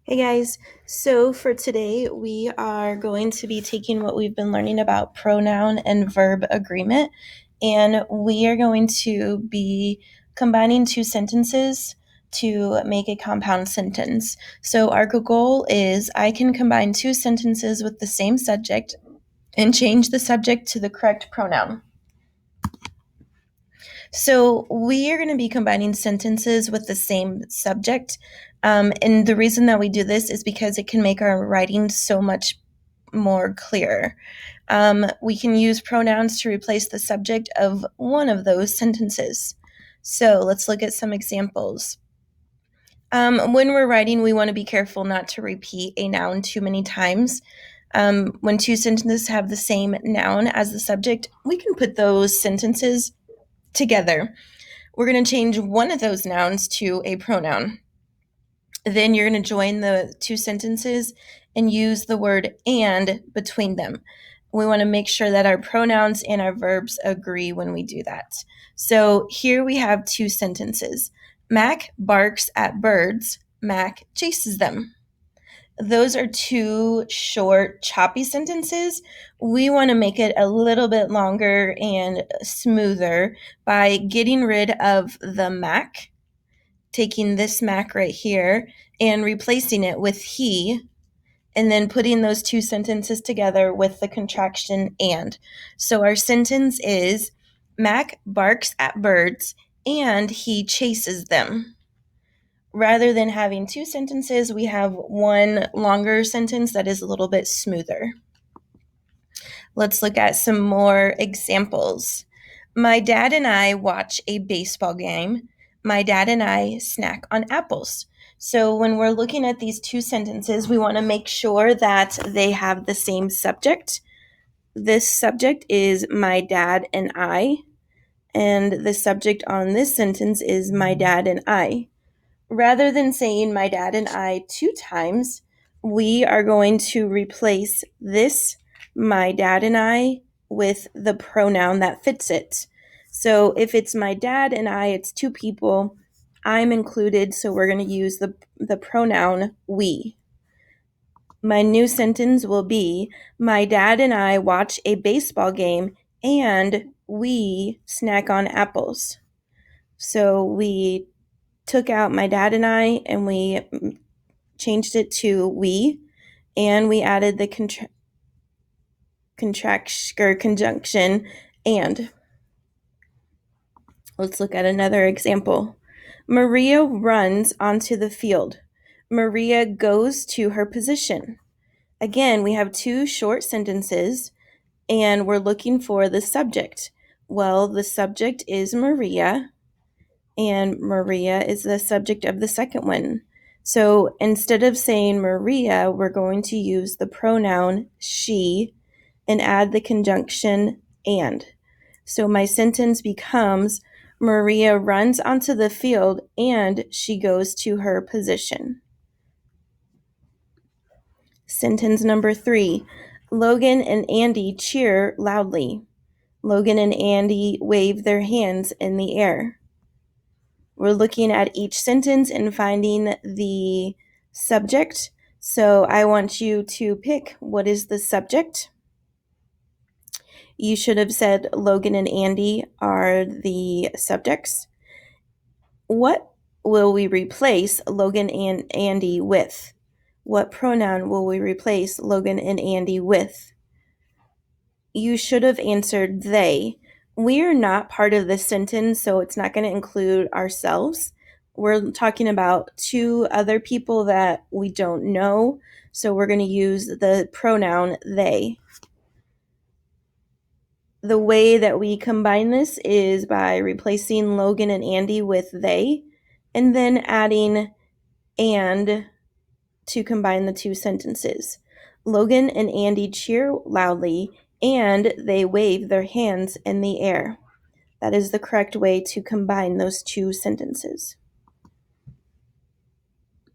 Hey guys, so for today we are going to be taking what we've been learning about pronoun and verb agreement, and we are going to be combining two sentences to make a compound sentence. So our goal is I can combine two sentences with the same subject and change the subject to the correct pronoun. So we are going to be combining sentences with the same subject. And the reason that we do this is because it can make our writing so much more clear. We can use pronouns to replace the subject of one of those sentences. So let's look at some examples. When we're writing, we want to be careful not to repeat a noun too many times. When two sentences have the same noun as the subject, we can put those sentences together. We're going to change one of those nouns to a pronoun. Then you're going to join the two sentences and use the word and between them. We want to make sure that our pronouns and our verbs agree when we do that. So here we have two sentences. Mac barks at birds. Mac chases them. Those are two short, choppy sentences. We want to make it a little bit longer and smoother by getting rid of the Mac, taking this Mac right here, and replacing it with he, and then putting those two sentences together with the contraction and. So our sentence is Mac barks at birds and he chases them. Rather than having two sentences, we have one longer sentence that is a little bit smoother. Let's look at some more examples. My dad and I watch a baseball game. My dad and I snack on apples. So when we're looking at these two sentences, we want to make sure that they have the same subject. This subject is my dad and I, and the subject on this sentence is my dad and I. Rather than saying my dad and I two times, we are going to replace this my dad and I with the pronoun that fits it. So if it's my dad and I, it's two people. I'm included, so we're going to use the pronoun we. My new sentence will be my dad and I watch a baseball game and we snack on apples. So we took out my dad and I and we changed it to we, and we added the conjunction and. Let's look at another example. Maria runs onto the field. Maria goes to her position. Again, we have two short sentences and we're looking for the subject. Well, the subject is Maria, and Maria is the subject of the second one. So instead of saying Maria, we're going to use the pronoun she and add the conjunction and. So my sentence becomes Maria runs onto the field and she goes to her position. Sentence number 3. Logan and Andy cheer loudly. Logan and Andy wave their hands in the air. We're looking at each sentence and finding the subject. So I want you to pick what is the subject. You should have said Logan and Andy are the subjects. What will we replace Logan and Andy with? What pronoun will we replace Logan and Andy with? You should have answered they. We are not part of this sentence, so it's not going to include ourselves. We're talking about two other people that we don't know, so we're going to use the pronoun they. The way that we combine this is by replacing Logan and Andy with they, and then adding and to combine the two sentences. Logan and Andy cheer loudly and they wave their hands in the air. That is the correct way to combine those two sentences.